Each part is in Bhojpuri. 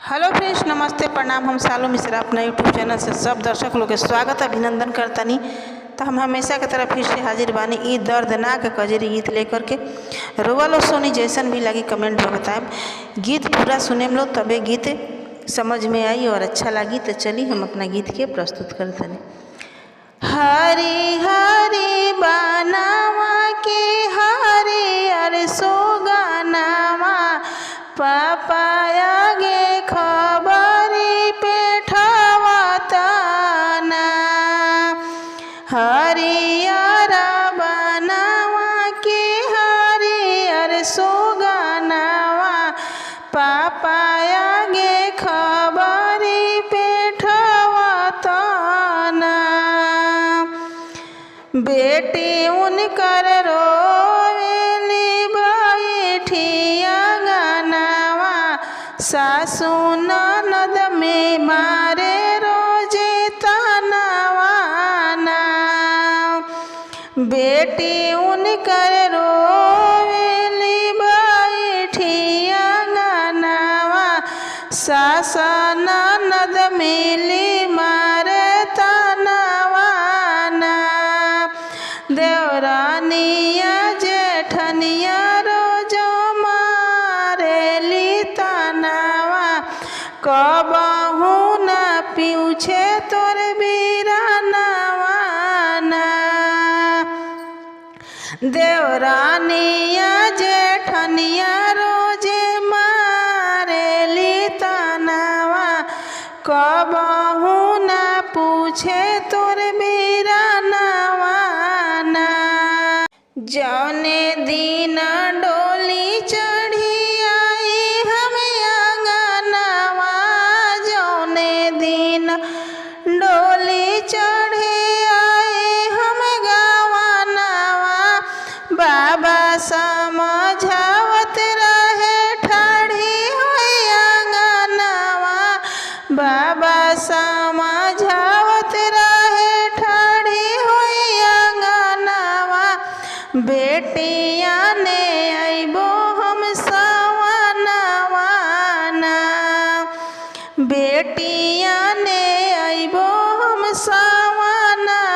हेलो फ्रेंड्स, नमस्ते, प्रणाम। हम सालू मिश्रा अपना यूट्यूब चैनल से सब दर्शक लोग के स्वागत अभिनंदन करतनी। तो हम हमेशा की तरह फिर से हाजिर बानी ई दर्दनाक कजरी गीत लेकर के। रोवा लो सोनी जैसन भी लगी कमेंट में बताएं। गीत पूरा सुने लो तबे गीत समझ में आई और अच्छा लगी। तो चलिए हम अपना गीत के प्रस्तुत करतनी। हरी हरी बनावा के हरियर सोगानावा पापा आगे खबरी पेठवा तना। हरियर बनावा के हरियर सोगानावा पापा आगे खबरी पेठवा तना। बेटी उनकर रोवेली बैठिया गानावा सासू ननद में मारे रोजे तनावाना। बेटी उनकर रोवेली बैठिया गानावा सास ननद मिली मारे तनावाना। देवरानिया जेठनिया रोजो मारेली तनावा कबहू न पूछे तोर बीरानवाना। देवरानिया जेठनिया रोजे मारेली तनावा कबहू न पूछे तोर बीरानवाना। जौने दिन डोली चढ़ी आई हम आंगनवा, जौने दिन डोली चढ़ी आई हम गवनवा, बाबा समझावत रहे ठाढ़ी होई आंगनवा, बाबा समझावत रहे ठाढ़ी होई आंगनवा। बेटिया ने अइबो हम सवनवाना, बेटिया ने अइबो हम सवनवाना।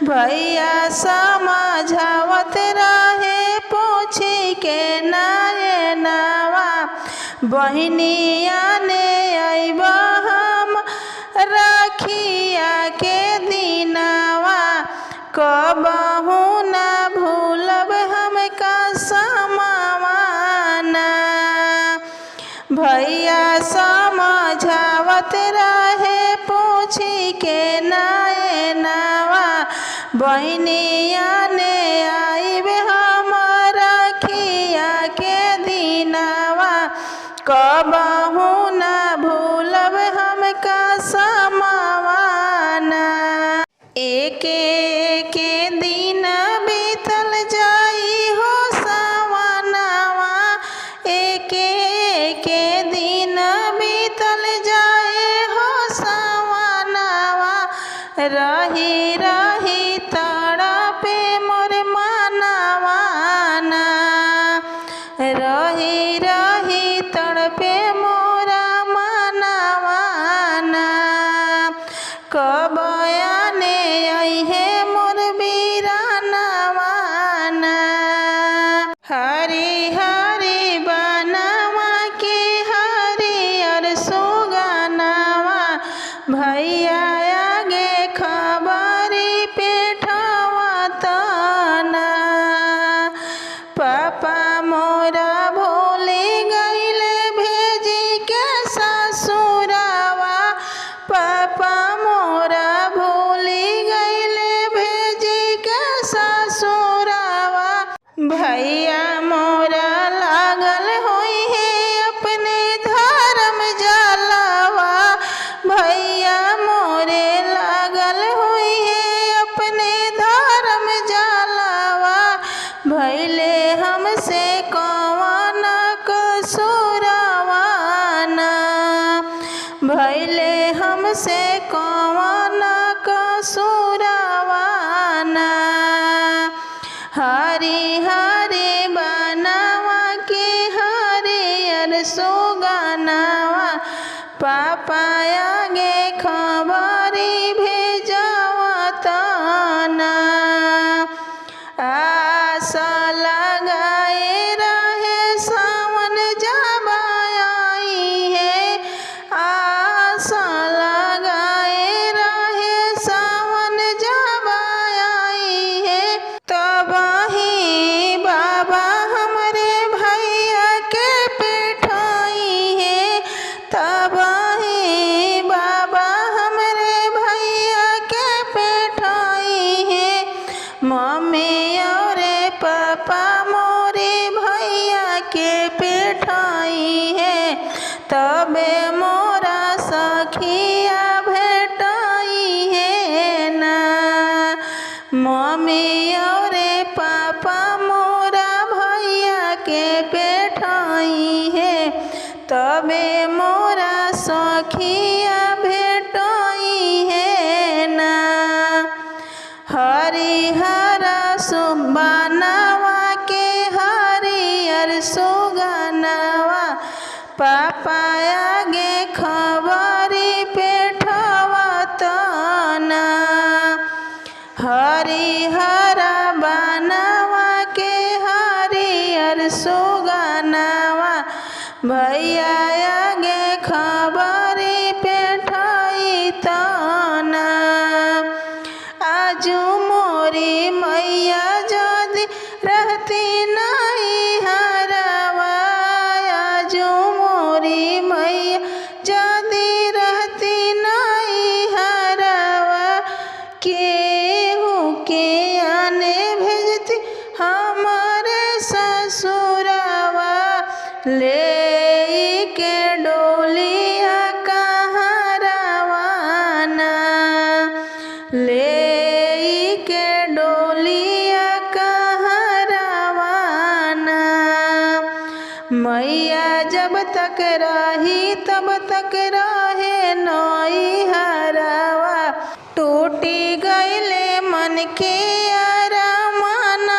भैया समझावत रहे पोछी के नयनवा, बहनिया ने अइबो हम राखिया के दिनवा, कबहू न भूलब हम कसमवाना। भैया समझावत रहे पूछी के नयनवा, बहनिया ने आइब हम राखिया के दिनवा, कबहू न भूलब हम कसमवाना। एके दिन बीतल जाई हो सवनवा, एके दिन बीतल जाए हो सवनवा। रही रही तड़पे मोर मनवाना, रही रही तड़पे मोरा मनवाना। कब आने अइहे मोर बीरानवाना। हरी हरी बनावा के हरियर सोगानावा भैया आगे खबरी पेठवा तना। पापा मोरा भूले गइले भेजी के ससुरावा, पापा मोरा भूले गइले भेजी के ससुरावा। भैया मोरा लागल होई है अपने धर्म जलवा, भैया मोरे लागल होई है अपने धर्म जलवा। भैले हमसे कौन कसूरवाना, भैले हमसे कौन कसूरवाना। हरी हरी बनावा के हरियर सुगनावा पापा आगे खबरी भेजवतना आस लगाए रहे सावन जब आई है आस लगाए रहे सावन जब आई है तब ही बाबा हमरे भैया के पिठाई है तब ही बाबा हमरे भैया के पिठाई है मम्मी और पापा मोरे भैया के पिठाई है तबे मोरा सखिया भेटाई है ना मम्मी और पापा मोरा भैया के पिठाई है तबे मोरा सखिया भेटाई है ना हरिहर सुबनवा के हरियर सुगनवा पापा आगे खबरी पेठवतना हरिहर बनवा के हरियर सुगनवा भैया आगे खबरी पेठैतना आजू मोरी मैया जदि रहती नहीं हरवा आजू मोरी मैया जदि रहती नहीं हरवा केहू के आने भेजती हमारे ससुरवा ले के डोलिया कहाँ रवाना ले के डोलिया कहाँ रवाना मैया जब तक रही तब तक रहे नई हरवा टूटी गईले मन के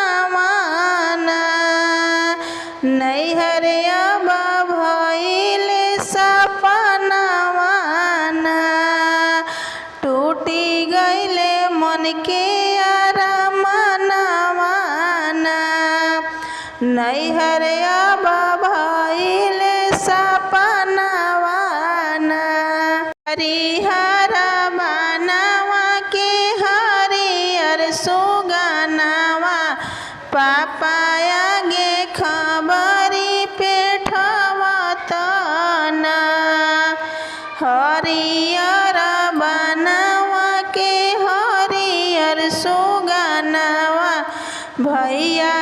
अरमानवाना नैहरिया भइले सपनवाना टूटी गईले मन के अरमानवाना नैहरिया भइले सपनवाना हरिहर बनवा के हरियर सुगनवा पापा आगे खबरी पेठवतना हरियर बनवा के हरियर सुगनवा भैया